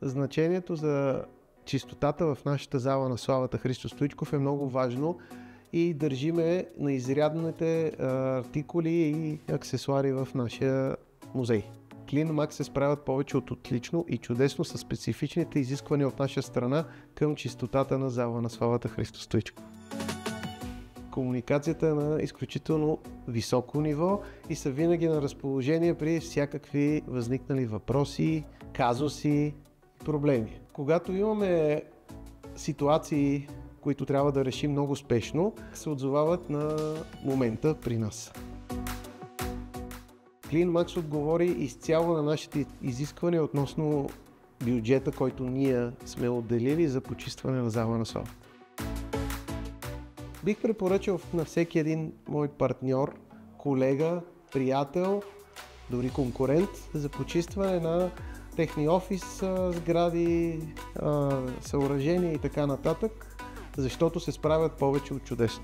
Значението за чистотата в нашата зала на славата Христо Стоичков е много важно и държиме на изрядните артикули и аксесуари в нашия музей. Клинмаг се справят повече от отлично и чудесно с специфичните изисквания от наша страна към чистотата на зала на славата Христо Стоичков. Комуникацията е на изключително високо ниво и са винаги на разположение при всякакви възникнали въпроси, казуси, проблеми. Когато имаме ситуации, които трябва да решим много спешно, се отзовават на момента при нас. Клинмаг отговори изцяло на нашите изисквания относно бюджета, който ние сме отделили за почистване на зала на слава. Бих препоръчал на всеки един мой партньор, колега, приятел, дори конкурент за почистване на техни офис, сгради, съоръжения и така нататък, защото се справят повече от чудесно.